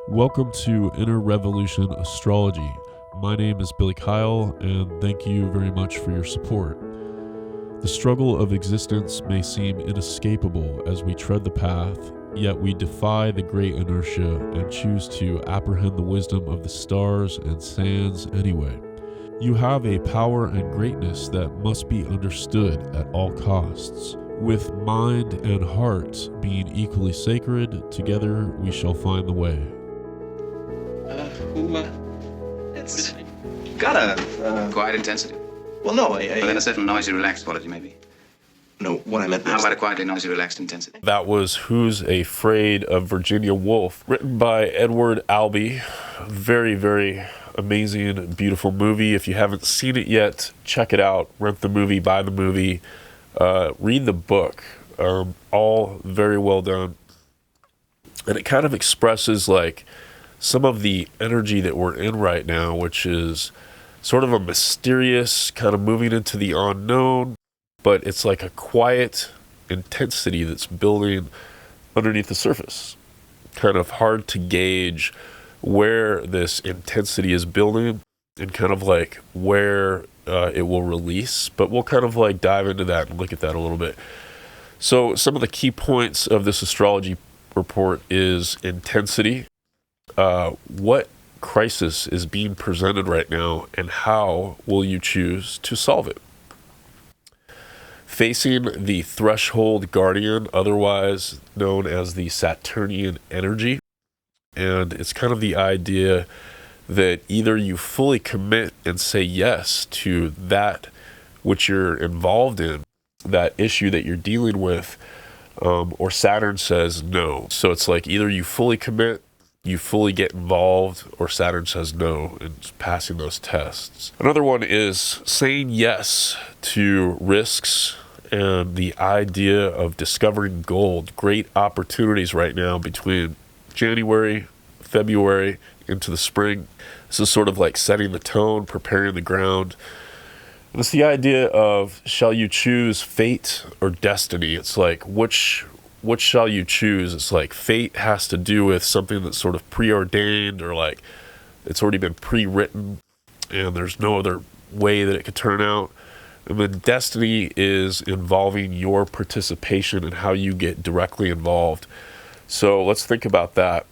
Welcome to Inner Revolution Astrology. My name is Billy Kyle, and thank you very much for your support. The struggle of existence may seem inescapable as we tread the path, yet we defy the great inertia and choose to apprehend the wisdom of the stars and sands anyway. You have a power and greatness that must be understood at all costs. With mind and heart being equally sacred, together we shall find the way. It's got a quiet intensity. Well, no, But then a certain noisy, relaxed quality, maybe. No, what I meant How was about a quietly noisy, relaxed intensity? That was Who's Afraid of Virginia Woolf, written by Edward Albee. Very, very amazing, beautiful movie. If you haven't seen it yet, check it out. Rent the movie, buy the movie, read the book. All very well done. And it kind of expresses like some of the energy that we're in right now, which is sort of a mysterious kind of moving into the unknown, but it's like a quiet intensity that's building underneath the surface. Kind of hard to gauge where this intensity is building and kind of like where it will release, but we'll kind of like dive into that and look at that a little bit. So some of the key points of this astrology report is intensity. What crisis is being presented right now, and how will you choose to solve it? Facing the threshold guardian, otherwise known as the Saturnian energy. And it's kind of the idea that either you fully commit and say yes to that which you're involved in, that issue that you're dealing with, or Saturn says no. So it's like either you fully commit, you fully get involved, or Saturn says no, and passing those tests. Another one is saying yes to risks and the idea of discovering gold. Great opportunities right now between January, February, into the spring. This is sort of like setting the tone, preparing the ground. And it's the idea of, shall you choose fate or destiny? It's like, which shall you choose? It's like fate has to do with something that's sort of preordained, or like it's already been pre-written and there's no other way that it could turn out. And then destiny is involving your participation and how you get directly involved. So let's think about that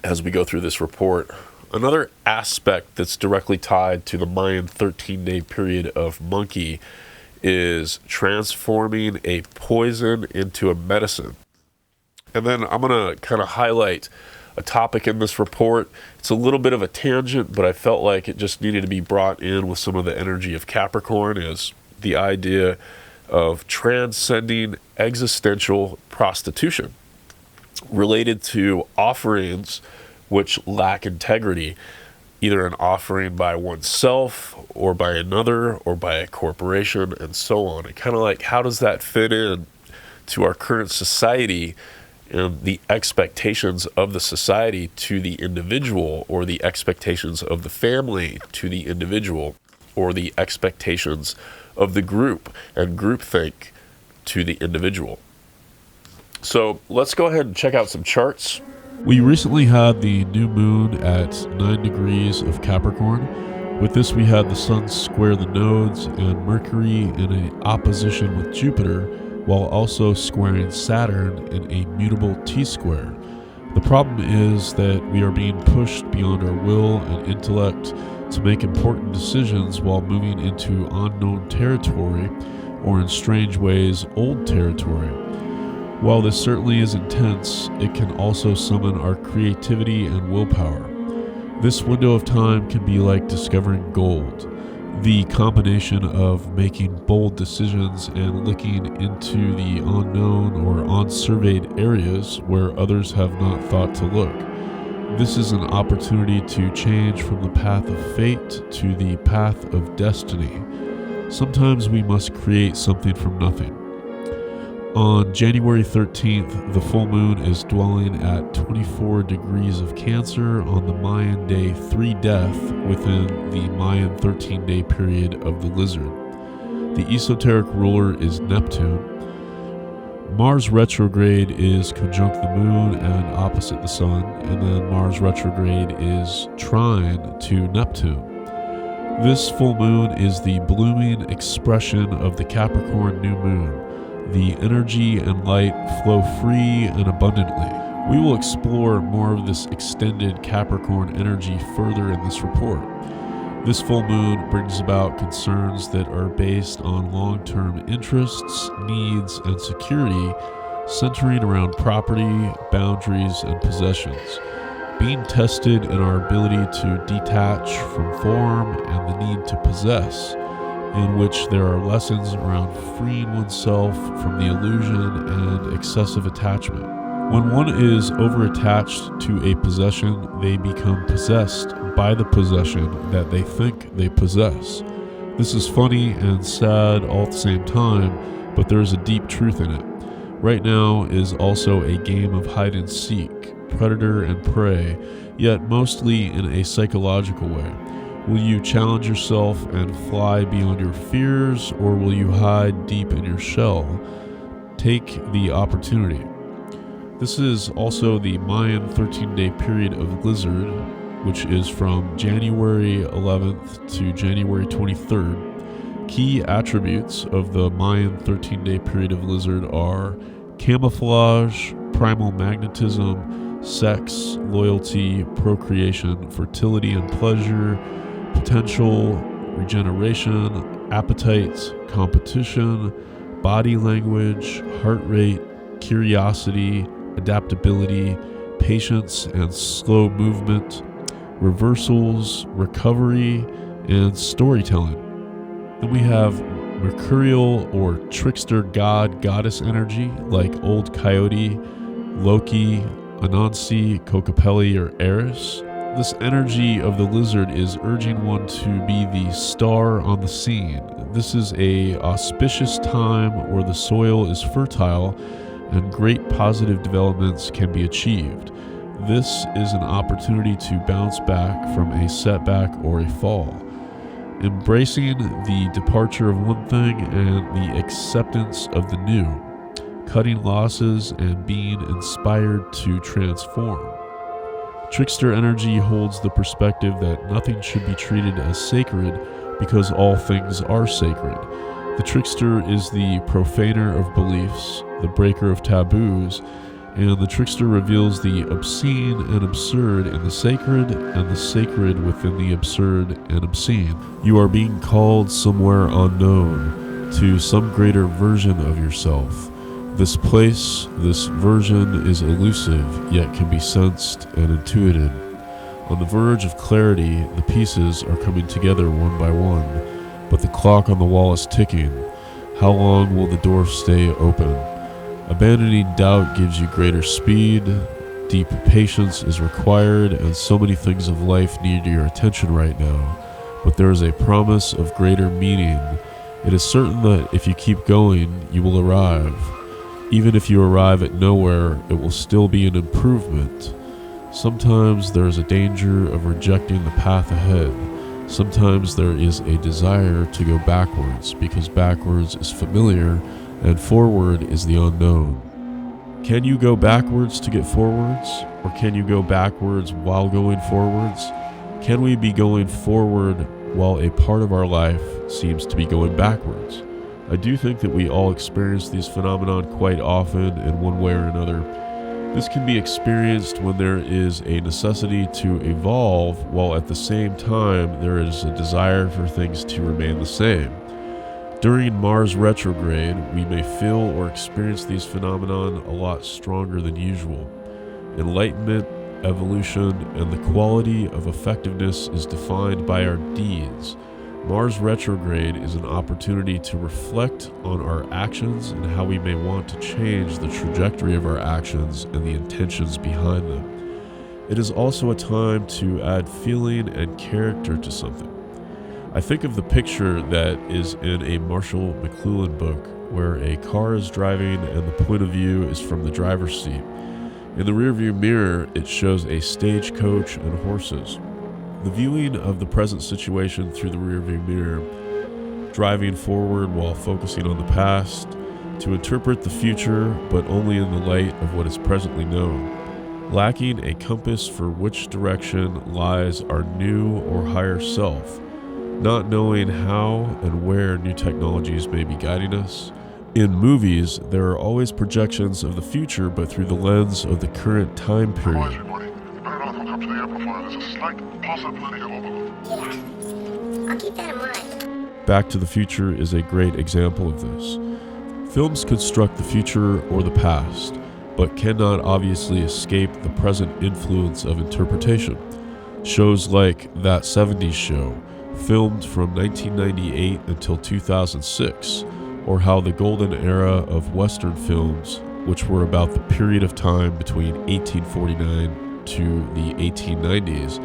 as we go through this report. Another aspect that's directly tied to the Mayan 13-day period of monkey is transforming a poison into a medicine. And then I'm going to kind of highlight a topic in this report. It's a little bit of a tangent, but I felt like it just needed to be brought in with some of the energy of Capricorn, is the idea of transcending existential prostitution related to offerings which lack integrity, either an offering by oneself or by another or by a corporation and so on. And kind of like, how does that fit in to our current society and the expectations of the society to the individual, or the expectations of the family to the individual, or the expectations of the group and groupthink to the individual? So let's go ahead and check out some charts. We recently had the new moon at 9 degrees of Capricorn. With this, we had the sun square the nodes and Mercury in an opposition with Jupiter, while also squaring Saturn in a mutable T-square. The problem is that we are being pushed beyond our will and intellect to make important decisions while moving into unknown territory, or in strange ways, old territory. While this certainly is intense, it can also summon our creativity and willpower. This window of time can be like discovering gold, the combination of making bold decisions and looking into the unknown or unsurveyed areas where others have not thought to look. This is an opportunity to change from the path of fate to the path of destiny. Sometimes we must create something from nothing. On January 13th, the full moon is dwelling at 24 degrees of Cancer on the Mayan day 3 death within the Mayan 13-day period of the lizard. The esoteric ruler is Neptune. Mars retrograde is conjunct the moon and opposite the sun, and then Mars retrograde is trine to Neptune. This full moon is the blooming expression of the Capricorn new moon. The energy and light flow free and abundantly. We will explore more of this extended Capricorn energy further in this report. This full moon brings about concerns that are based on long-term interests, needs, and security, centering around property, boundaries, and possessions. Being tested in our ability to detach from form and the need to possess, in which there are lessons around freeing oneself from the illusion and excessive attachment. When one is over-attached to a possession, they become possessed by the possession that they think they possess. This is funny and sad all at the same time, but there is a deep truth in it. Right now is also a game of hide and seek, predator and prey, yet mostly in a psychological way. Will you challenge yourself and fly beyond your fears, or will you hide deep in your shell? Take the opportunity. This is also the Mayan 13-day period of Lizard, which is from January 11th to January 23rd. Key attributes of the Mayan 13-day period of Lizard are camouflage, primal magnetism, sex, loyalty, procreation, fertility and pleasure, potential, regeneration, appetite, competition, body language, heart rate, curiosity, adaptability, patience and slow movement, reversals, recovery, and storytelling. Then we have mercurial or trickster goddess energy like Old Coyote, Loki, Anansi, Kokopelli, or Eris. This energy of the lizard is urging one to be the star on the scene. This is a auspicious time where the soil is fertile and great positive developments can be achieved. This is an opportunity to bounce back from a setback or a fall. Embracing the departure of one thing and the acceptance of the new. Cutting losses and being inspired to transform. Trickster energy holds the perspective that nothing should be treated as sacred because all things are sacred. The trickster is the profaner of beliefs, the breaker of taboos, and the trickster reveals the obscene and absurd in the sacred and the sacred within the absurd and obscene. You are being called somewhere unknown to some greater version of yourself. This place, this version is elusive, yet can be sensed and intuited. On the verge of clarity, the pieces are coming together one by one, but the clock on the wall is ticking. How long will the door stay open? Abandoning doubt gives you greater speed. Deep patience is required, and so many things of life need your attention right now. But there is a promise of greater meaning. It is certain that if you keep going, you will arrive. Even if you arrive at nowhere, it will still be an improvement. Sometimes there is a danger of rejecting the path ahead. Sometimes there is a desire to go backwards, because backwards is familiar and forward is the unknown. Can you go backwards to get forwards? Or can you go backwards while going forwards? Can we be going forward while a part of our life seems to be going backwards? I do think that we all experience these phenomena quite often in one way or another. This can be experienced when there is a necessity to evolve, while at the same time there is a desire for things to remain the same. During Mars retrograde, we may feel or experience these phenomena a lot stronger than usual. Enlightenment, evolution, and the quality of effectiveness is defined by our deeds. Mars retrograde is an opportunity to reflect on our actions and how we may want to change the trajectory of our actions and the intentions behind them. It is also a time to add feeling and character to something. I think of the picture that is in a Marshall McLuhan book where a car is driving and the point of view is from the driver's seat. In the rearview mirror, it shows a stagecoach and horses. The viewing of the present situation through the rearview mirror, driving forward while focusing on the past, to interpret the future, but only in the light of what is presently known, lacking a compass for which direction lies our new or higher self, not knowing how and where new technologies may be guiding us. In movies, there are always projections of the future, but through the lens of the current time period. I'll keep that in mind. Back to the Future is a great example of this. Films construct the future or the past, but cannot obviously escape the present influence of interpretation. Shows like That 70s Show, filmed from 1998 until 2006, or how the golden era of Western films, which were about the period of time between 1849 to the 1890s,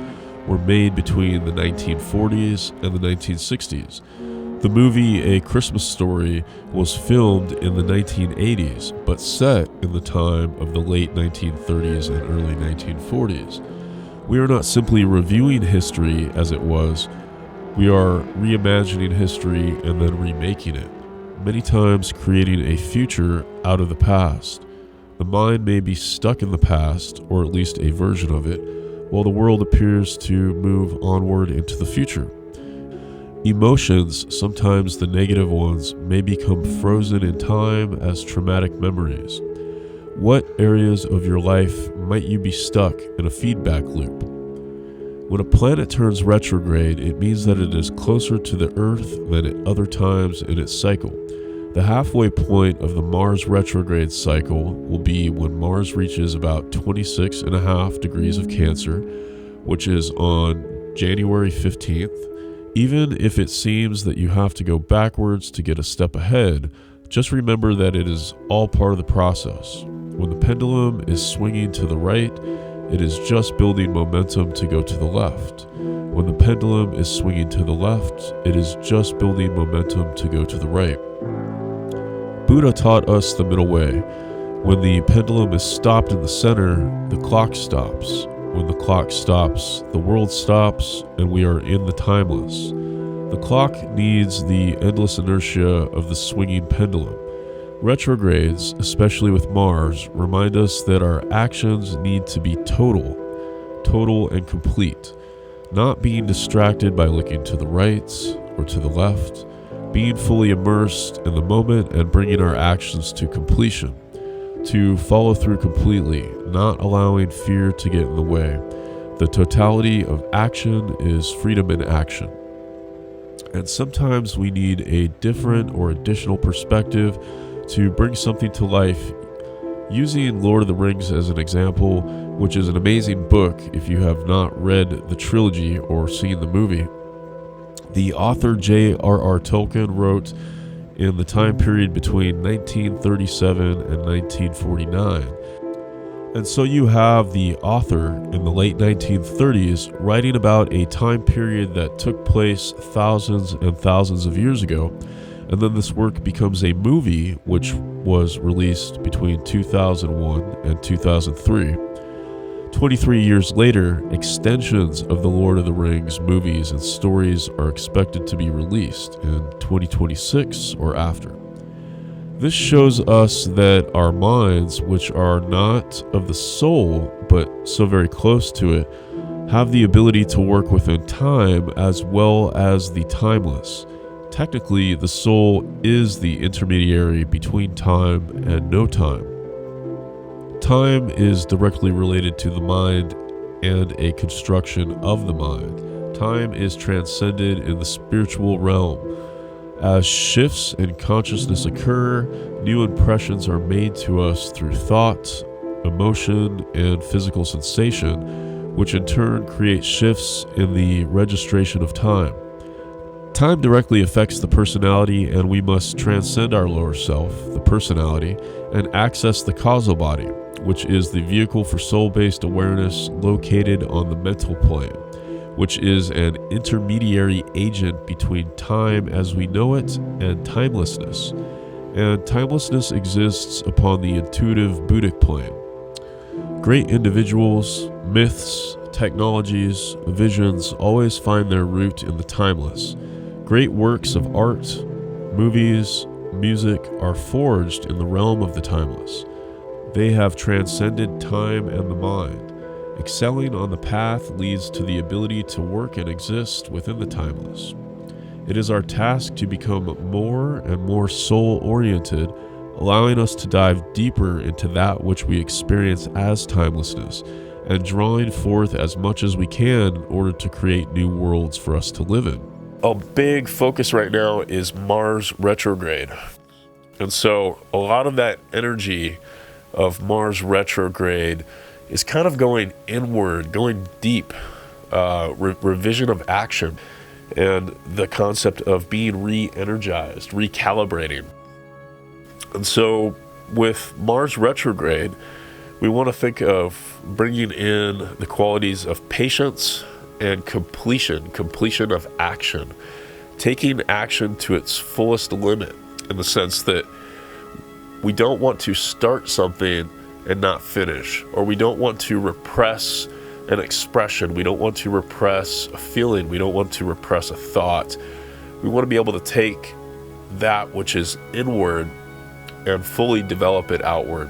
were made between the 1940s and the 1960s. The movie A Christmas Story was filmed in the 1980s, but set in the time of the late 1930s and early 1940s. We are not simply reviewing history as it was, we are reimagining history and then remaking it, many times creating a future out of the past. The mind may be stuck in the past, or at least a version of it, while the world appears to move onward into the future. Emotions, sometimes the negative ones, may become frozen in time as traumatic memories. What areas of your life might you be stuck in a feedback loop? When a planet turns retrograde, it means that it is closer to the Earth than at other times in its cycle. The halfway point of the Mars retrograde cycle will be when Mars reaches about 26.5 degrees of Cancer, which is on January 15th. Even if it seems that you have to go backwards to get a step ahead, just remember that it is all part of the process. When the pendulum is swinging to the right, it is just building momentum to go to the left. When the pendulum is swinging to the left, it is just building momentum to go to the right. Buddha taught us the middle way. When the pendulum is stopped in the center, the clock stops. When the clock stops, the world stops, and we are in the timeless. The clock needs the endless inertia of the swinging pendulum. Retrogrades, especially with Mars, remind us that our actions need to be total and complete, not being distracted by looking to the right or to the left, being fully immersed in the moment and bringing our actions to completion. To follow through completely, not allowing fear to get in the way. The totality of action is freedom in action. And sometimes we need a different or additional perspective to bring something to life. Using Lord of the Rings as an example, which is an amazing book if you have not read the trilogy or seen the movie. The author J.R.R. Tolkien wrote in the time period between 1937 and 1949. And so you have the author in the late 1930s writing about a time period that took place thousands and thousands of years ago, and then this work becomes a movie which was released between 2001 and 2003. 23 years later, extensions of the Lord of the Rings movies and stories are expected to be released in 2026 or after. This shows us that our minds, which are not of the soul, but so very close to it, have the ability to work within time as well as the timeless. Technically, the soul is the intermediary between time and no time. Time is directly related to the mind and a construction of the mind. Time is transcended in the spiritual realm. As shifts in consciousness occur, new impressions are made to us through thought, emotion, and physical sensation, which in turn create shifts in the registration of time. Time directly affects the personality, and we must transcend our lower self, the personality, and access the causal body, which is the vehicle for soul-based awareness located on the mental plane, which is an intermediary agent between time as we know it and timelessness. And timelessness exists upon the intuitive Buddhic plane. Great individuals, myths, technologies, visions always find their root in the timeless. Great works of art, movies, music are forged in the realm of the timeless. They have transcended time and the mind. Excelling on the path leads to the ability to work and exist within the timeless. It is our task to become more and more soul-oriented, allowing us to dive deeper into that which we experience as timelessness, and drawing forth as much as we can in order to create new worlds for us to live in. A big focus right now is Mars retrograde. And so a lot of that energy of Mars retrograde is kind of going inward, going deep, revision of action, and the concept of being re-energized, recalibrating. And so with Mars retrograde, we want to think of bringing in the qualities of patience and completion of action, taking action to its fullest limit, in the sense that we don't want to start something and not finish, or we don't want to repress an expression, we don't want to repress a feeling, we don't want to repress a thought. We want to be able to take that which is inward and fully develop it outward.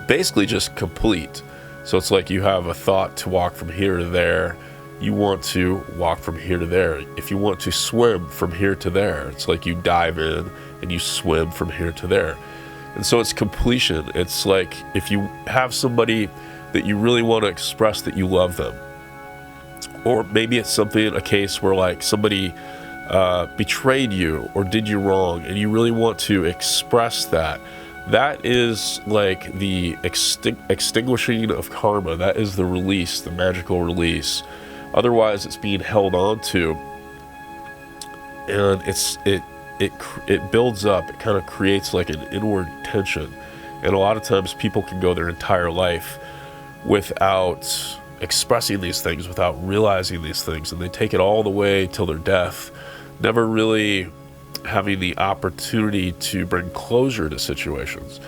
Basically just complete. So it's like you have a thought to walk from here to there. You want to walk from here to there. If you want to swim from here to there, it's like you dive in and you swim from here to there. And so it's completion. It's like if you have somebody that you really want to express that you love them, or maybe it's a case where like somebody betrayed you or did you wrong, and you really want to express that. That is like the extinguishing of karma. That is the release, the magical release. Otherwise, it's being held on to, and it builds up. It kind of creates like an inward tension, and a lot of times people can go their entire life without expressing these things, without realizing these things, and they take it all the way till their death, never really having the opportunity to bring closure to situations.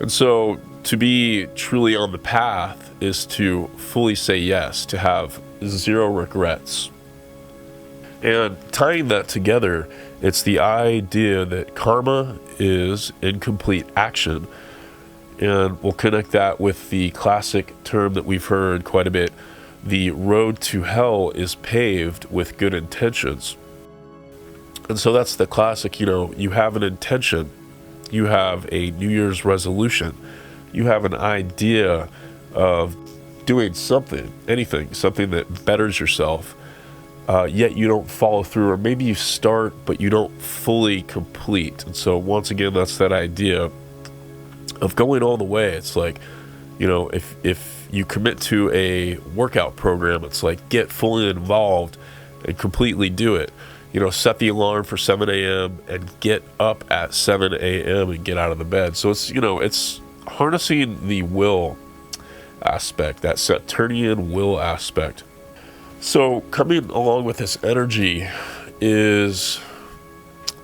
And so to be truly on the path is to fully say yes, to have zero regrets. And tying that together, it's the idea that karma is incomplete action. And we'll connect that with the classic term that we've heard quite a bit. The road to hell is paved with good intentions. And so that's the classic, you have an intention, you have a New Year's resolution, you have an idea of doing something, something that betters yourself, yet you don't follow through, or maybe you start, but you don't fully complete. And so once again, that's that idea of going all the way. It's like, if you commit to a workout program, it's like get fully involved and completely do it. Set the alarm for 7 a.m. and get up at 7 a.m. and get out of the bed. So it's harnessing the will aspect, that Saturnian will aspect. So coming along with this energy is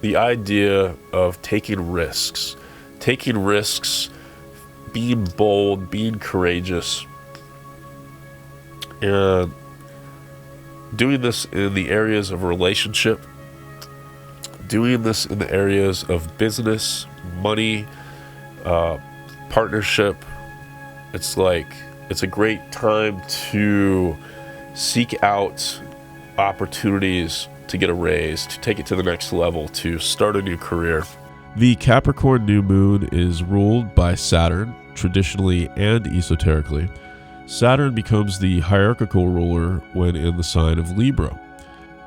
the idea of taking risks, being bold, being courageous, and doing this in the areas of relationship, doing this in the areas of business, money, partnership. It's a great time to seek out opportunities to get a raise, to take it to the next level, to start a new career. The Capricorn new moon is ruled by Saturn, traditionally and esoterically. Saturn becomes the hierarchical ruler when in the sign of Libra.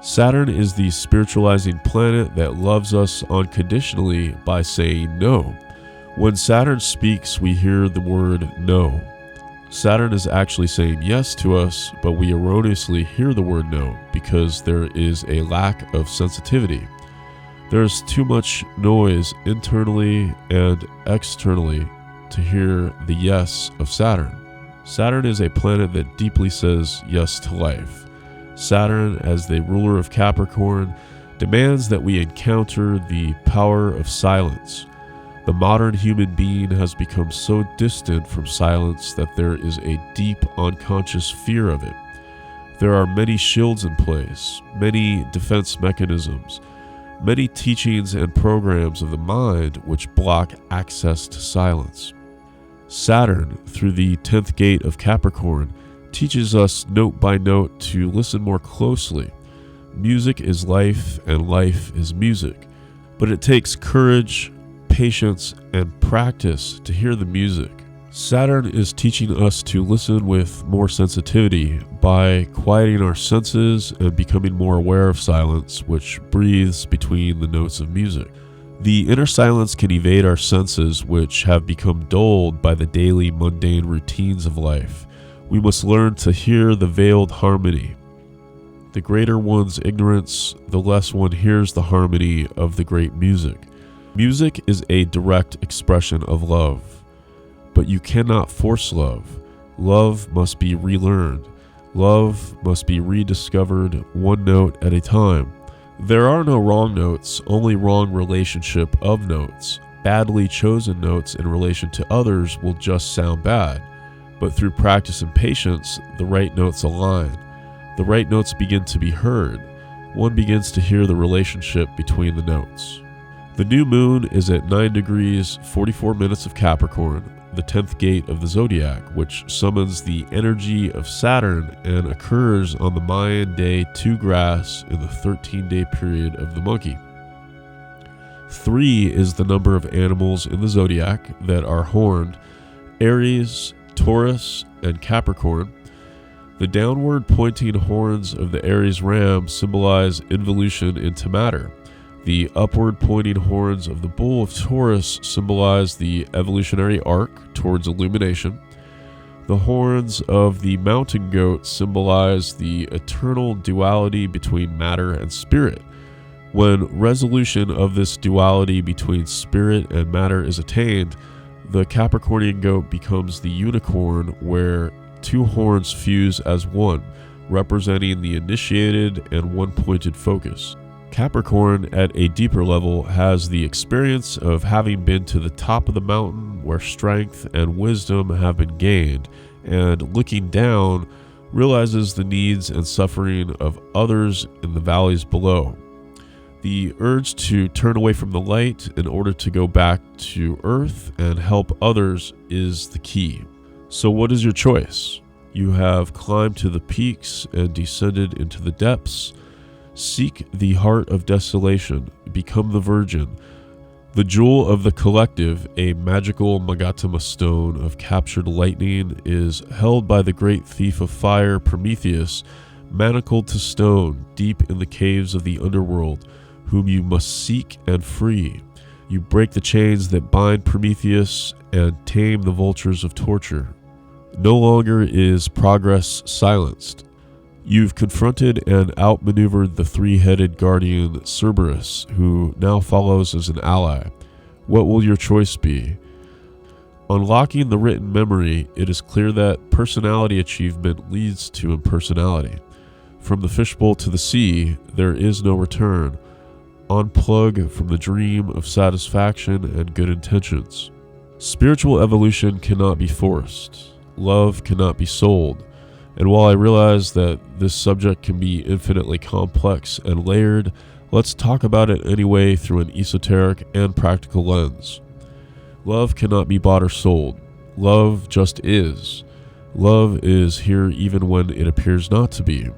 Saturn is the spiritualizing planet that loves us unconditionally by saying no. When Saturn speaks, we hear the word no. Saturn is actually saying yes to us, but we erroneously hear the word no because there is a lack of sensitivity. There's too much noise internally and externally to hear the yes of Saturn. Saturn is a planet that deeply says yes to life. Saturn, as the ruler of Capricorn, demands that we encounter the power of silence. The modern human being has become so distant from silence that there is a deep unconscious fear of it. There are many shields in place, many defense mechanisms, many teachings and programs of the mind which block access to silence. Saturn, through the 10th gate of Capricorn, teaches us note by note to listen more closely. Music is life, and life is music. But it takes courage, patience, and practice to hear the music. Saturn is teaching us to listen with more sensitivity by quieting our senses and becoming more aware of silence, which breathes between the notes of music. The inner silence can evade our senses, which have become dulled by the daily mundane routines of life. We must learn to hear the veiled harmony. The greater one's ignorance, the less one hears the harmony of the great music. Music is a direct expression of love. But you cannot force love. Love must be relearned. Love must be rediscovered one note at a time. There are no wrong notes, only wrong relationship of notes. Badly chosen notes in relation to others will just sound bad. But through practice and patience, the right notes align. The right notes begin to be heard. One begins to hear the relationship between the notes. The new moon is at 9 degrees 44 minutes of Capricorn, the 10th gate of the zodiac, which summons the energy of Saturn and occurs on the Mayan day 2 grass in the 13-day period of the monkey. 3 is the number of animals in the zodiac that are horned: Aries, Taurus, and Capricorn. The downward pointing horns of the Aries ram symbolize involution into matter. The upward pointing horns of the bull of Taurus symbolize the evolutionary arc towards illumination. The horns of the mountain goat symbolize the eternal duality between matter and spirit. When resolution of this duality between spirit and matter is attained, the Capricornian goat becomes the unicorn, where 2 horns fuse as one, representing the initiated and one-pointed focus. Capricorn, at a deeper level, has the experience of having been to the top of the mountain where strength and wisdom have been gained, and looking down, realizes the needs and suffering of others in the valleys below. The urge to turn away from the light in order to go back to earth and help others is the key. So what is your choice? You have climbed to the peaks and descended into the depths. Seek the heart of desolation, become the virgin. The jewel of the collective, a magical Magatama stone of captured lightning, is held by the great thief of fire, Prometheus, manacled to stone deep in the caves of the underworld, whom you must seek and free. You break the chains that bind Prometheus and tame the vultures of torture. No longer is progress silenced. You've confronted and outmaneuvered the 3-headed guardian Cerberus, who now follows as an ally. What will your choice be? Unlocking the written memory, it is clear that personality achievement leads to impersonality. From the fishbowl to the sea, there is no return. Unplug from the dream of satisfaction and good intentions. Spiritual evolution cannot be forced. Love cannot be sold. And while I realize that this subject can be infinitely complex and layered, let's talk about it anyway through an esoteric and practical lens. Love cannot be bought or sold. Love just is. Love is here even when it appears not to be.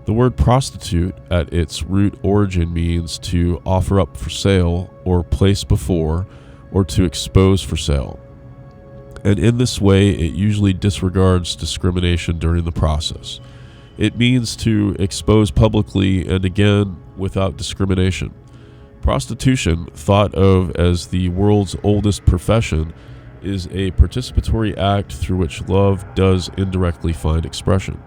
The word prostitute at its root origin means to offer up for sale, or place before, or to expose for sale. And in this way, it usually disregards discrimination during the process. It means to expose publicly and again without discrimination. Prostitution, thought of as the world's oldest profession, is a participatory act through which love does indirectly find expression.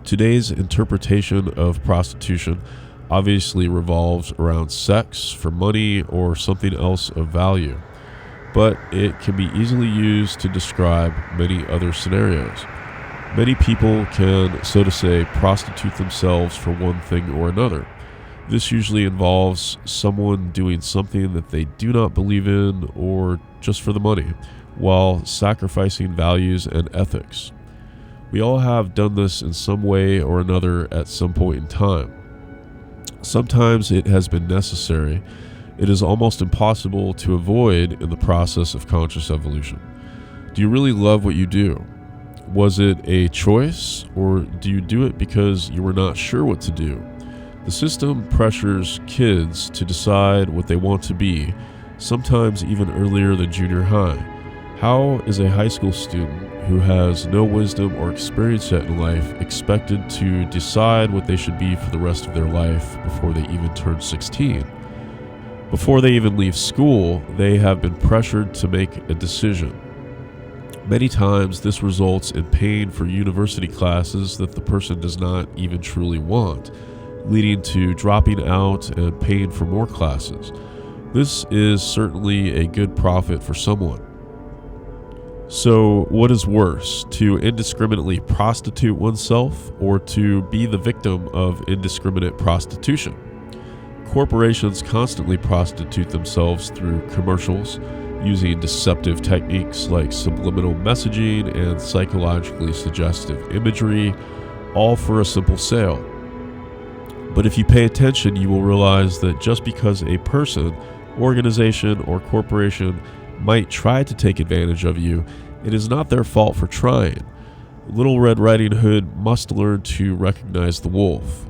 Today's interpretation of prostitution obviously revolves around sex for money or something else of value, but it can be easily used to describe many other scenarios. Many people can, so to say, prostitute themselves for one thing or another. This usually involves someone doing something that they do not believe in or just for the money, while sacrificing values and ethics. We all have done this in some way or another at some point in time. Sometimes it has been necessary. It is almost impossible to avoid in the process of conscious evolution. Do you really love what you do? Was it a choice, or do you do it because you were not sure what to do? The system pressures kids to decide what they want to be, sometimes even earlier than junior high. How is a high school student who has no wisdom or experience yet in life expected to decide what they should be for the rest of their life before they even turn 16? Before they even leave school, they have been pressured to make a decision. Many times, this results in pain for university classes that the person does not even truly want, leading to dropping out and paying for more classes. This is certainly a good profit for someone. So, what is worse, to indiscriminately prostitute oneself or to be the victim of indiscriminate prostitution? Corporations constantly prostitute themselves through commercials, using deceptive techniques like subliminal messaging and psychologically suggestive imagery, all for a simple sale. But if you pay attention, you will realize that just because a person, organization, or corporation might try to take advantage of you, it is not their fault for trying. Little Red Riding Hood must learn to recognize the wolf.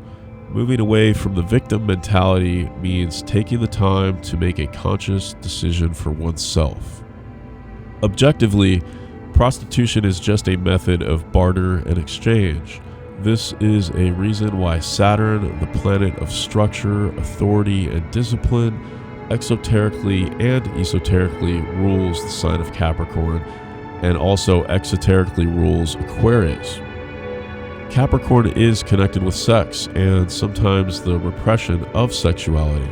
Moving away from the victim mentality means taking the time to make a conscious decision for oneself. Objectively, prostitution is just a method of barter and exchange. This is a reason why Saturn, the planet of structure, authority, and discipline, exoterically and esoterically rules the sign of Capricorn, and also exoterically rules Aquarius. Capricorn is connected with sex and sometimes the repression of sexuality.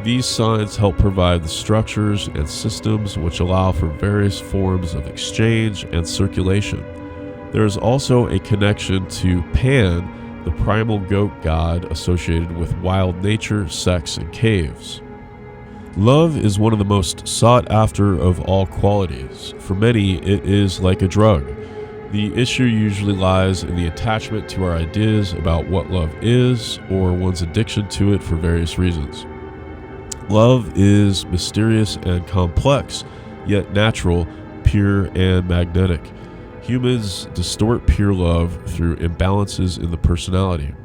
These signs help provide the structures and systems which allow for various forms of exchange and circulation. There is also a connection to Pan, the primal goat god associated with wild nature, sex, and caves. Love is one of the most sought after of all qualities. For many, it is like a drug. The issue usually lies in the attachment to our ideas about what love is, or one's addiction to it for various reasons. Love is mysterious and complex, yet natural, pure, and magnetic. Humans distort pure love through imbalances in the personality.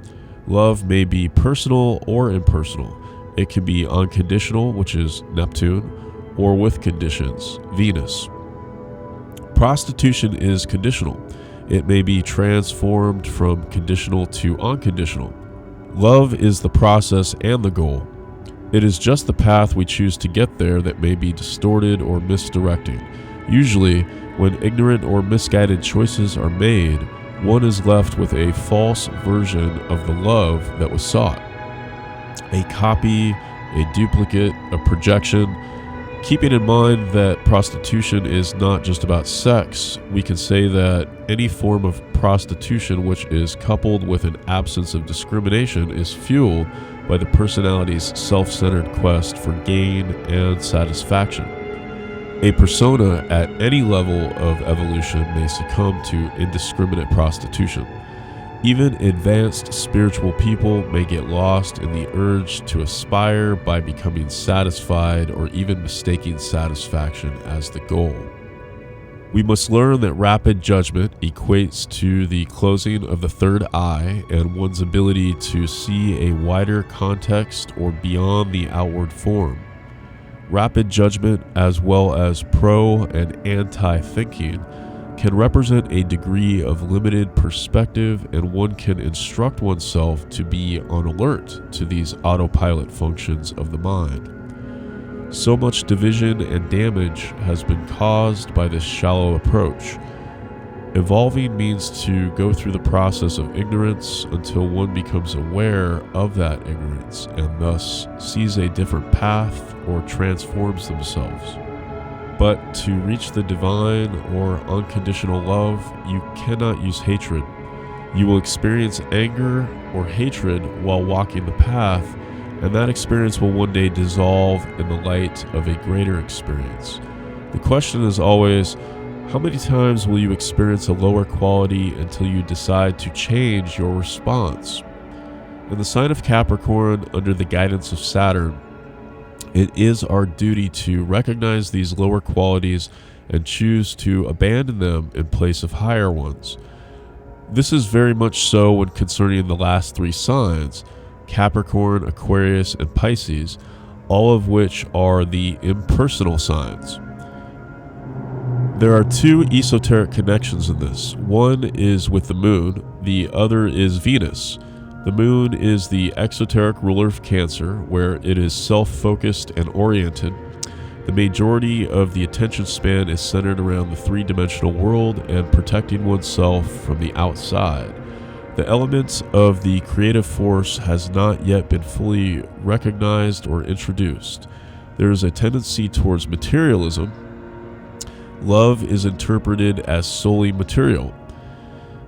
Love may be personal or impersonal. It can be unconditional, which is Neptune, or with conditions, Venus. Prostitution is conditional. It may be transformed from conditional to unconditional. Love is the process and the goal. It is just the path we choose to get there that may be distorted or misdirecting. Usually, when ignorant or misguided choices are made, one is left with a false version of the love that was sought. A copy, a duplicate, a projection. Keeping in mind that prostitution is not just about sex, we can say that any form of prostitution which is coupled with an absence of discrimination is fueled by the personality's self-centered quest for gain and satisfaction. A persona at any level of evolution may succumb to indiscriminate prostitution. Even advanced spiritual people may get lost in the urge to aspire by becoming satisfied or even mistaking satisfaction as the goal. We must learn that rapid judgment equates to the closing of the third eye and one's ability to see a wider context or beyond the outward form. Rapid judgment, as well as pro and anti-thinking, can represent a degree of limited perspective, and one can instruct oneself to be on alert to these autopilot functions of the mind. So much division and damage has been caused by this shallow approach. Evolving means to go through the process of ignorance until one becomes aware of that ignorance and thus sees a different path or transforms themselves. But to reach the divine or unconditional love, you cannot use hatred. You will experience anger or hatred while walking the path, and that experience will one day dissolve in the light of a greater experience. The question is always, how many times will you experience a lower quality until you decide to change your response? In the sign of Capricorn, under the guidance of Saturn, it is our duty to recognize these lower qualities and choose to abandon them in place of higher ones. This is very much so when concerning the last three signs, Capricorn, Aquarius, and Pisces, all of which are the impersonal signs. There are two esoteric connections in this. One is with the moon, the other is Venus. The moon is the exoteric ruler of Cancer, where it is self-focused and oriented. The majority of the attention span is centered around the three-dimensional world and protecting oneself from the outside. The element of the creative force has not yet been fully recognized or introduced. There is a tendency towards materialism. Love is interpreted as solely material.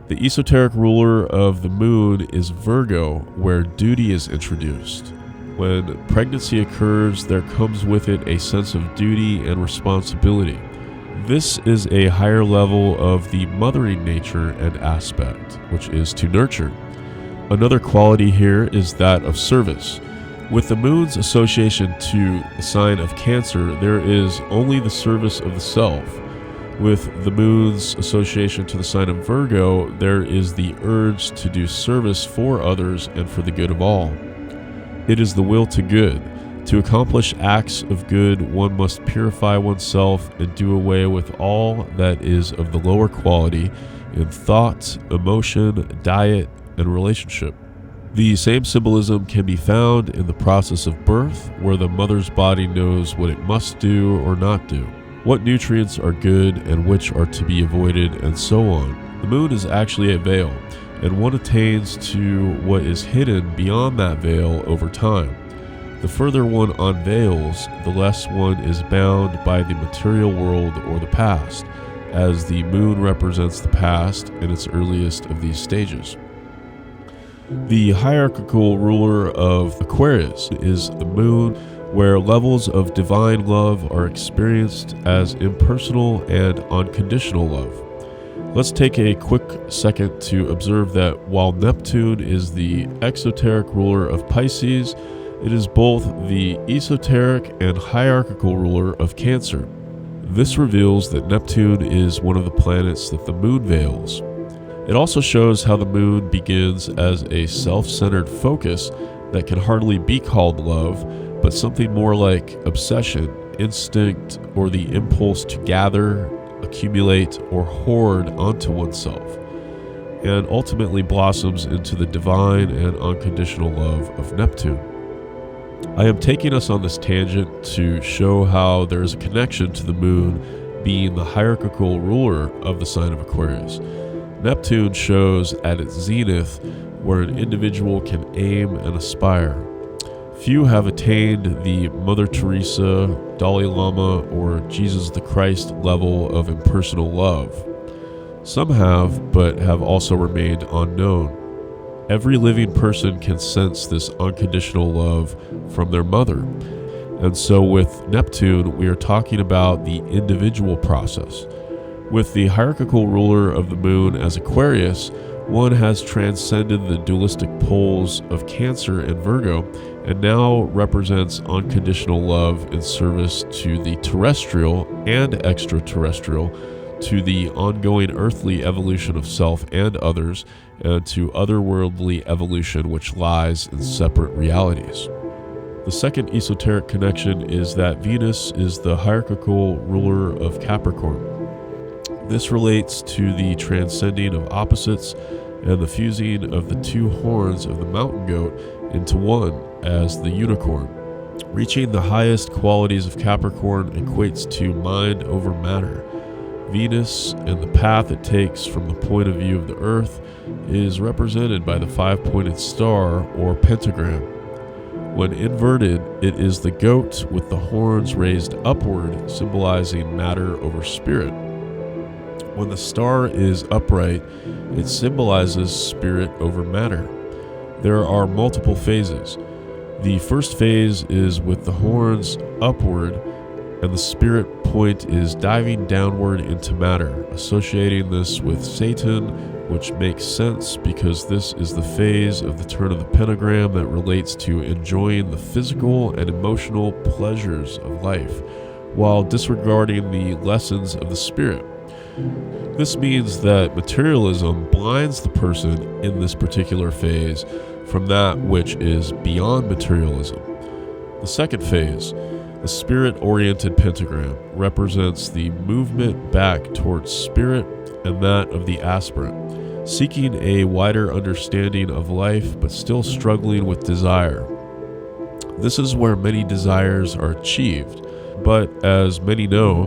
The esoteric ruler of the moon is Virgo, where duty is introduced. When pregnancy occurs, there comes with it a sense of duty and responsibility. This is a higher level of the mothering nature and aspect, which is to nurture. Another quality here is that of service. With the moon's association to the sign of Cancer, there is only the service of the self. With the moon's association to the sign of Virgo, there is the urge to do service for others and for the good of all. It is the will to good. To accomplish acts of good, one must purify oneself and do away with all that is of the lower quality in thought, emotion, diet, and relationship. The same symbolism can be found in the process of birth, where the mother's body knows what it must do or not do, what nutrients are good and which are to be avoided, and so on. The moon is actually a veil, and one attains to what is hidden beyond that veil over time. The further one unveils, the less one is bound by the material world or the past, as the moon represents the past in its earliest of these stages. The hierarchical ruler of Aquarius is the moon, where levels of divine love are experienced as impersonal and unconditional love. Let's take a quick second to observe that while Neptune is the exoteric ruler of Pisces, it is both the esoteric and hierarchical ruler of Cancer. This reveals that Neptune is one of the planets that the moon veils. It also shows how the moon begins as a self-centered focus that can hardly be called love, but something more like obsession, instinct, or the impulse to gather, accumulate, or hoard onto oneself, and ultimately blossoms into the divine and unconditional love of Neptune. I am taking us on this tangent to show how there is a connection to the moon being the hierarchical ruler of the sign of Aquarius. Neptune shows at its zenith where an individual can aim and aspire. Few have attained the Mother Teresa, Dalai Lama, or Jesus the Christ level of impersonal love. Some have, but have also remained unknown. Every living person can sense this unconditional love from their mother. And so with Neptune, we are talking about the individual process. With the hierarchical ruler of the moon as Aquarius, one has transcended the dualistic poles of Cancer and Virgo and now represents unconditional love in service to the terrestrial and extraterrestrial, to the ongoing earthly evolution of self and others, and to otherworldly evolution which lies in separate realities. The second esoteric connection is that Venus is the hierarchical ruler of Capricorn. This relates to the transcending of opposites and the fusing of the two horns of the mountain goat into one as the unicorn. Reaching the highest qualities of Capricorn equates to mind over matter. Venus and the path it takes from the point of view of the Earth is represented by the five-pointed star or pentagram. When inverted, it is the goat with the horns raised upward, symbolizing matter over spirit. When the star is upright, it symbolizes spirit over matter. There are multiple phases. The first phase is with the horns upward, and the spirit point is diving downward into matter, associating this with Satan which makes sense because this is the phase of the turn of the pentagram that relates to enjoying the physical and emotional pleasures of life, while disregarding the lessons of the spirit. This means that materialism blinds the person in this particular phase from that which is beyond materialism. The second phase, the spirit-oriented pentagram, represents the movement back towards spirit and that of the aspirant, seeking a wider understanding of life but still struggling with desire. This is where many desires are achieved, but as many know,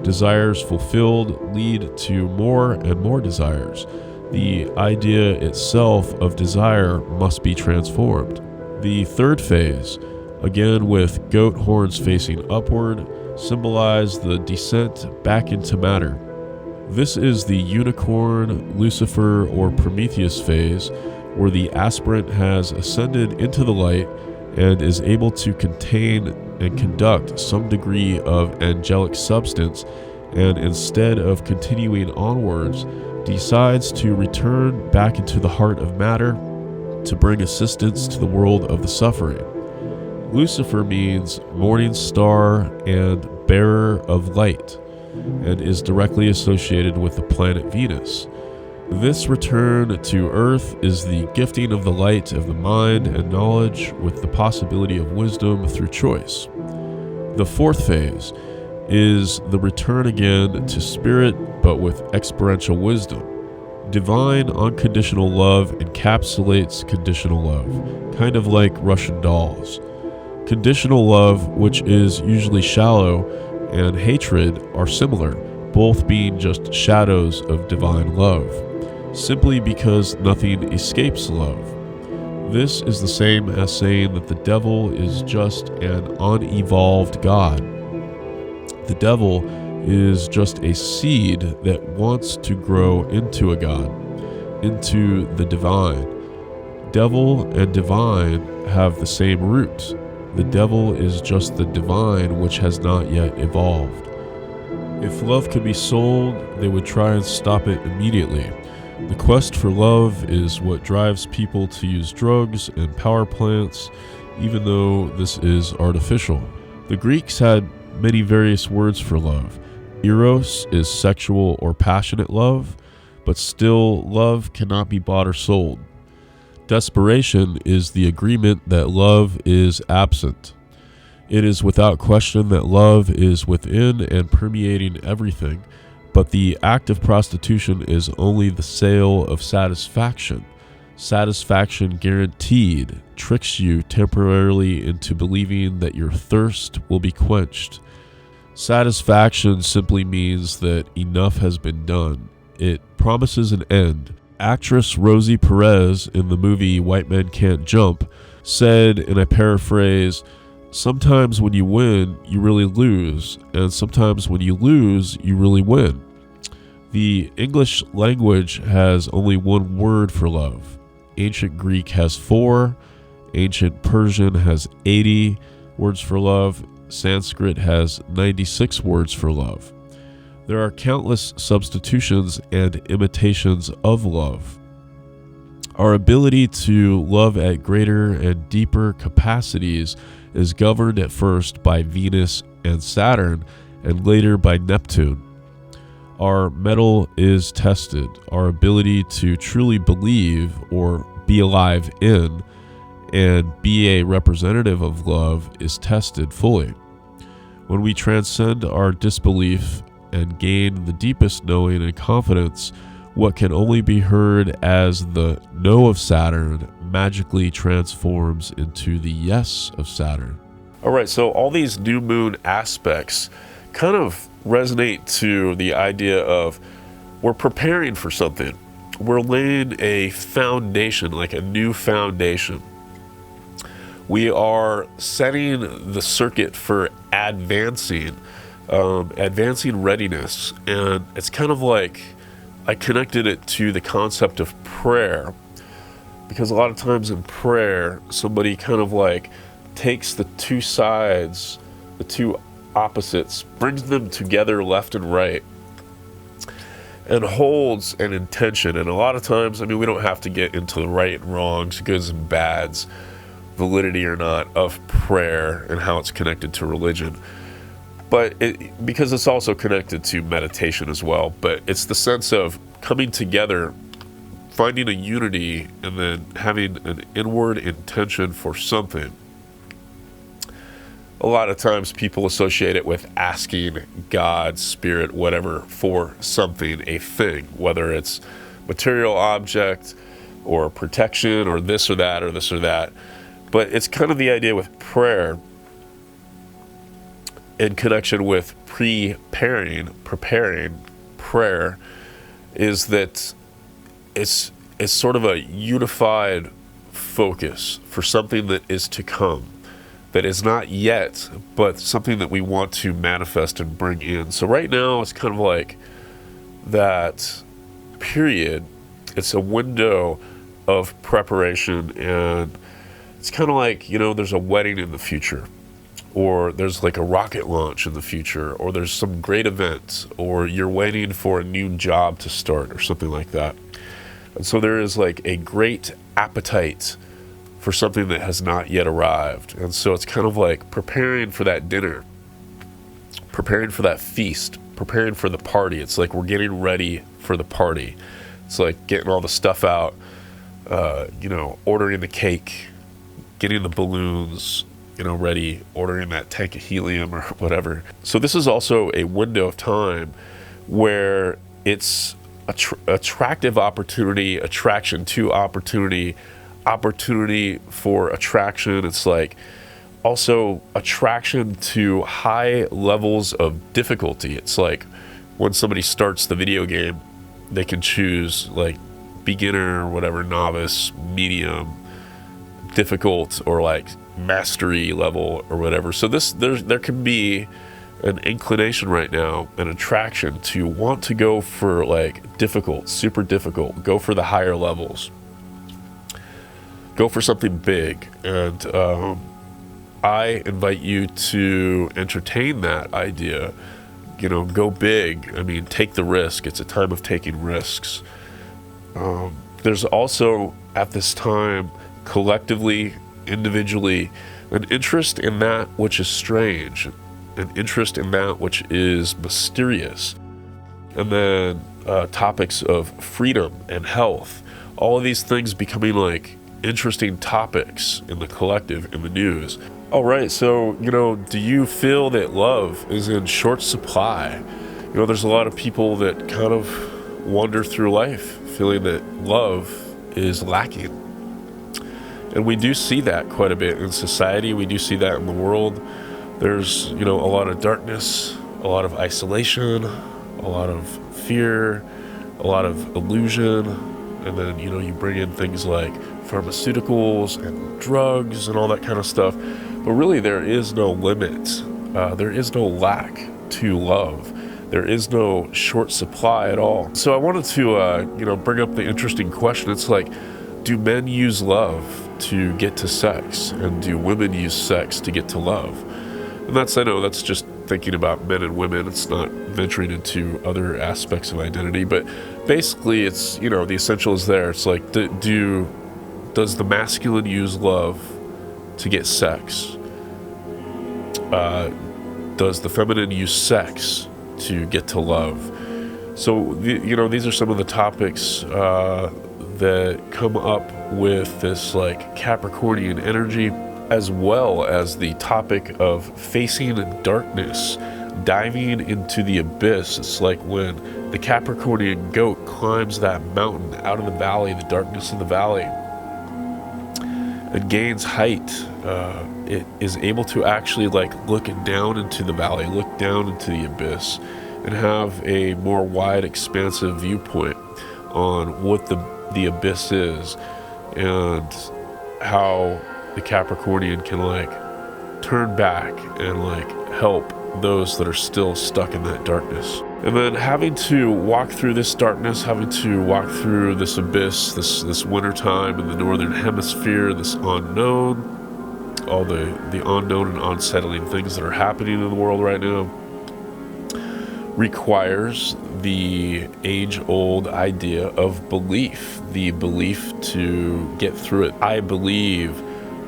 desires fulfilled lead to more and more desires. The idea itself of desire must be transformed. The third phase, again with goat horns facing upward, symbolize the descent back into matter. This is the unicorn, Lucifer, or Prometheus phase, where the aspirant has ascended into the light and is able to contain and conduct some degree of angelic substance, and instead of continuing onwards, decides to return back into the heart of matter to bring assistance to the world of the suffering. Lucifer means morning star and bearer of light, and is directly associated with the planet Venus. This return to Earth is the gifting of the light of the mind and knowledge with the possibility of wisdom through choice. The fourth phase is the return again to spirit, but with experiential wisdom. Divine unconditional love encapsulates conditional love, kind of like Russian dolls. Conditional love, which is usually shallow, and hatred are similar, both being just shadows of divine love, simply because nothing escapes love. This is the same as saying that the devil is just an unevolved god. The devil is just a seed that wants to grow into a god, into the divine. Devil and divine have the same root. The devil is just the divine which has not yet evolved. If love could be sold, they would try and stop it immediately. The quest for love is what drives people to use drugs and power plants, even though this is artificial. The Greeks had many various words for love. Eros is sexual or passionate love, but still love cannot be bought or sold. Desperation is the agreement that love is absent. It is without question that love is within and permeating everything, but the act of prostitution is only the sale of satisfaction. Satisfaction guaranteed tricks you temporarily into believing that your thirst will be quenched. Satisfaction simply means that enough has been done. It promises an end. Actress Rosie Perez in the movie White Men Can't Jump said, and I paraphrase, "Sometimes when you win, you really lose, and sometimes when you lose, you really win." The English language has only one word for love. Ancient Greek has 4, Ancient Persian has 80 words for love, Sanskrit has 96 words for love. There are countless substitutions and imitations of love. Our ability to love at greater and deeper capacities is governed at first by Venus and Saturn, and later by Neptune. Our mettle is tested. Our ability to truly believe or be alive in and be a representative of love is tested fully. When we transcend our disbelief and gain the deepest knowing and confidence, what can only be heard as the no of Saturn magically transforms into the yes of Saturn. All right, so all these new moon aspects kind of resonate to the idea of we're preparing for something. We're laying a foundation, like a new foundation. We are setting the circuit for advancing readiness. And it's kind of like I connected it to the concept of prayer, because a lot of times in prayer, somebody kind of like takes the two sides, the two opposites, brings them together left and right. and holds an intention. And a lot of times, I mean, we don't have to get into the right and wrongs, goods and bads, validity or not of prayer and how it's connected to religion. But because it's also connected to meditation as well. But it's the sense of coming together, finding a unity, and then having an inward intention for something. A lot of times people associate it with asking God, spirit, whatever, for something, a thing, whether it's material object or protection or this or that or this or that. But it's kind of the idea with prayer in connection with preparing prayer, is that it's sort of a unified focus for something that is to come, that is not yet, but something that we want to manifest and bring in. So right now it's kind of like that period. It's a window of preparation, and it's kind of like, you know, there's a wedding in the future, or there's like a rocket launch in the future, or there's some great event, or you're waiting for a new job to start or something like that. And so there is like a great appetite for something that has not yet arrived. And so it's kind of like preparing for that dinner, preparing for that feast, preparing for the party. It's like we're getting ready for the party. It's like getting all the stuff out, you know, ordering the cake, getting the balloons, you know, ready, ordering that tank of helium or whatever. So this is also a window of time where it's attractive opportunity, attraction to opportunity, opportunity for attraction. It's like also attraction to high levels of difficulty. It's like when somebody starts the video game, they can choose like beginner or whatever, novice, medium, difficult, or like mastery level or whatever. So there can be an inclination right now, an attraction to want to go for like difficult, super difficult, go for the higher levels, go for something big. And I invite you to entertain that idea. You know, go big. I mean, take the risk. It's a time of taking risks. There's also at this time, collectively, individually, an interest in that which is strange, an interest in that which is mysterious. And then topics of freedom and health, all of these things becoming like interesting topics in the collective, in the news. All right, so, you know, do you feel that love is in short supply? You know, there's a lot of people that kind of wander through life feeling that love is lacking. And we do see that quite a bit in society. We do see that in the world. There's, you know, a lot of darkness, a lot of isolation, a lot of fear, a lot of illusion. And then, you know, you bring in things like pharmaceuticals and drugs and all that kind of stuff. But really, there is no limit. There is no lack to love. There is no short supply at all. So I wanted to, you know, bring up the interesting question. It's like, do men use love to get to sex? And do women use sex to get to love? And I know that's just thinking about men and women. It's not venturing into other aspects of identity. But basically, it's, you know, the essential is there. It's like, does the masculine use love to get sex? Does the feminine use sex to get to love? So, you know, these are some of the topics that come up with this like Capricornian energy, as well as the topic of facing darkness, diving into the abyss. It's like when the Capricornian goat climbs that mountain out of the valley, the darkness of the valley, and gains height. It is able to actually like look down into the valley, look down into the abyss, and have a more wide, expansive viewpoint on what the abyss is, and how the Capricornian can like turn back and like help those that are still stuck in that darkness. And then having to walk through this darkness, having to walk through this abyss, this winter time in the northern hemisphere, this unknown, all the unknown and unsettling things that are happening in the world right now. requires the age-old idea of belief, the belief to get through it. I believe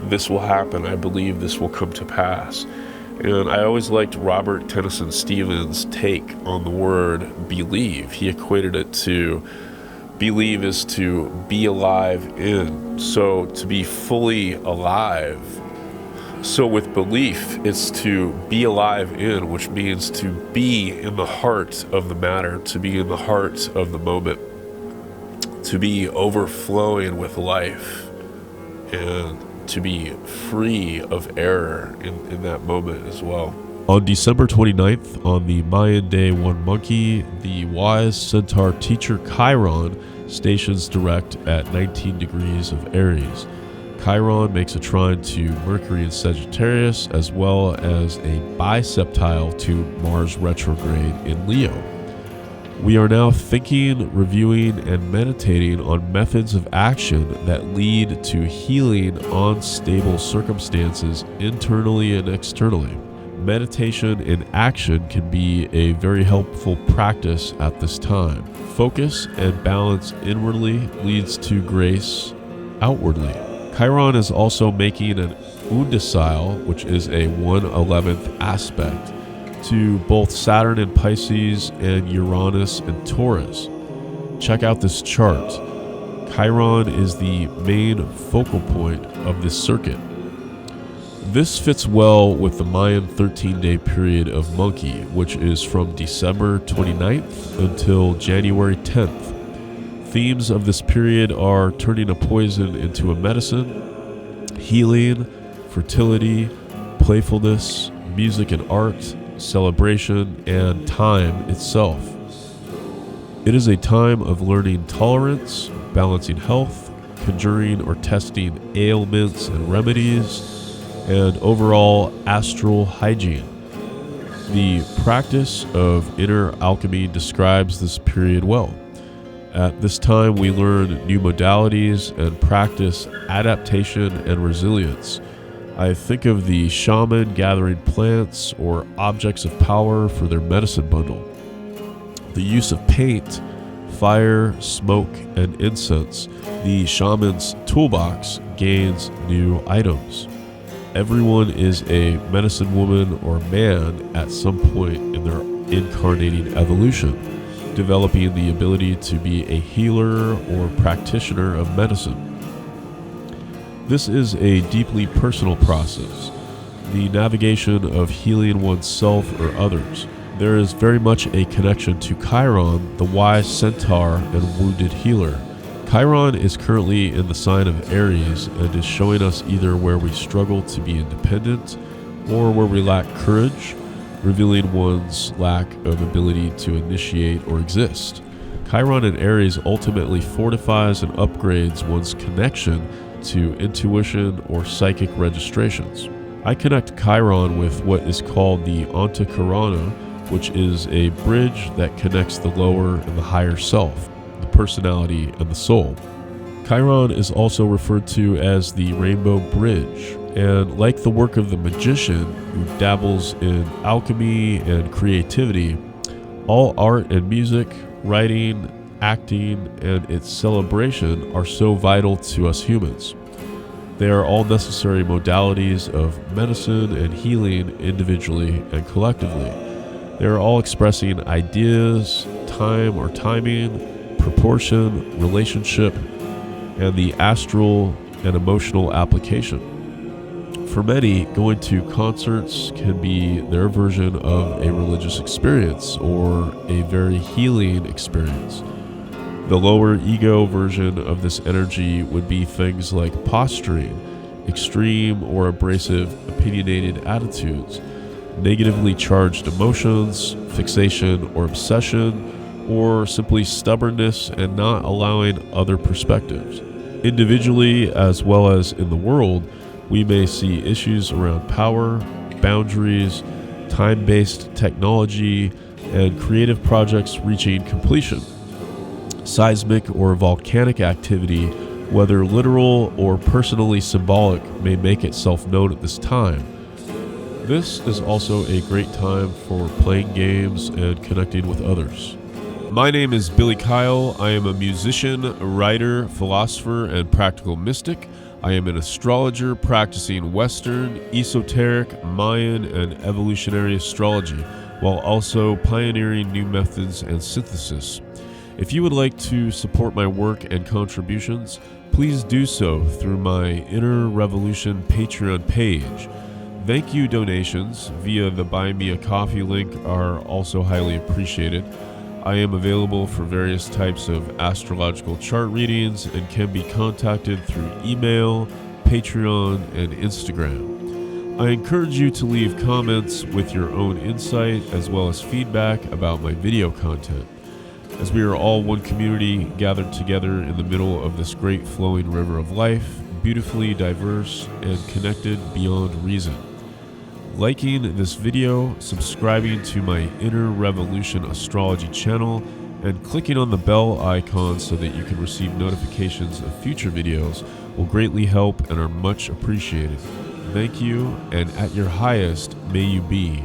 this will happen. I believe this will come to pass. And I always liked Robert Tennyson Stevens' take on the word believe. He equated it to believe is to be alive in. So to be fully alive. So with belief, it's to be alive in, which means to be in the heart of the matter, to be in the heart of the moment, to be overflowing with life, and to be free of error in that moment as well. On December 29th, on the Mayan day 1 monkey, the wise centaur teacher Chiron stations direct at 19 degrees of Aries. Chiron makes a trine to Mercury in Sagittarius, as well as a biseptile to Mars retrograde in Leo. We are now thinking, reviewing, and meditating on methods of action that lead to healing unstable circumstances internally and externally. Meditation in action can be a very helpful practice at this time. Focus and balance inwardly leads to grace outwardly. Chiron is also making an undecile, which is a 1/11th aspect, to both Saturn in Pisces and Uranus in Taurus. Check out this chart. Chiron is the main focal point of this circuit. This fits well with the Mayan 13-day period of monkey, which is from December 29th until January 10th. Themes of this period are turning a poison into a medicine, healing, fertility, playfulness, music and art, celebration, and time itself. It is a time of learning tolerance, balancing health, conjuring or testing ailments and remedies, and overall astral hygiene. The practice of inner alchemy describes this period well. At this time, we learn new modalities and practice adaptation and resilience. I think of the shaman gathering plants or objects of power for their medicine bundle. The use of paint, fire, smoke, and incense. The shaman's toolbox gains new items. Everyone is a medicine woman or man at some point in their incarnating evolution, developing the ability to be a healer or practitioner of medicine. This is a deeply personal process, the navigation of healing oneself or others. There is very much a connection to Chiron, the wise centaur and wounded healer. Chiron is currently in the sign of Aries and is showing us either where we struggle to be independent or where we lack courage, revealing one's lack of ability to initiate or exist. Chiron in Aries ultimately fortifies and upgrades one's connection to intuition or psychic registrations. I connect Chiron with what is called the Antakarana, which is a bridge that connects the lower and the higher self, the personality and the soul. Chiron is also referred to as the Rainbow Bridge, and like the work of the magician who dabbles in alchemy and creativity, all art and music, writing, acting, and its celebration are so vital to us humans. They are all necessary modalities of medicine and healing individually and collectively. They are all expressing ideas, time or timing, proportion, relationship, and the astral and emotional application. For many, going to concerts can be their version of a religious experience or a very healing experience. The lower ego version of this energy would be things like posturing, extreme or abrasive opinionated attitudes, negatively charged emotions, fixation or obsession, or simply stubbornness and not allowing other perspectives. Individually, as well as in the world, we may see issues around power, boundaries, time-based technology, and creative projects reaching completion. Seismic or volcanic activity, whether literal or personally symbolic, may make itself known at this time. This is also a great time for playing games and connecting with others. My name is Billy Kyle. I am a musician, writer, philosopher, and practical mystic. I am an astrologer practicing Western, esoteric, Mayan, and evolutionary astrology, while also pioneering new methods and synthesis. If you would like to support my work and contributions, please do so through my Inner Revolution Patreon page. Thank you donations via the Buy Me a Coffee link are also highly appreciated. I am available for various types of astrological chart readings and can be contacted through email, Patreon, and Instagram. I encourage you to leave comments with your own insight as well as feedback about my video content, as we are all one community gathered together in the middle of this great flowing river of life, beautifully diverse and connected beyond reason. Liking this video, subscribing to my Inner Revolution Astrology channel, and clicking on the bell icon so that you can receive notifications of future videos will greatly help and are much appreciated. Thank you, and at your highest may you be.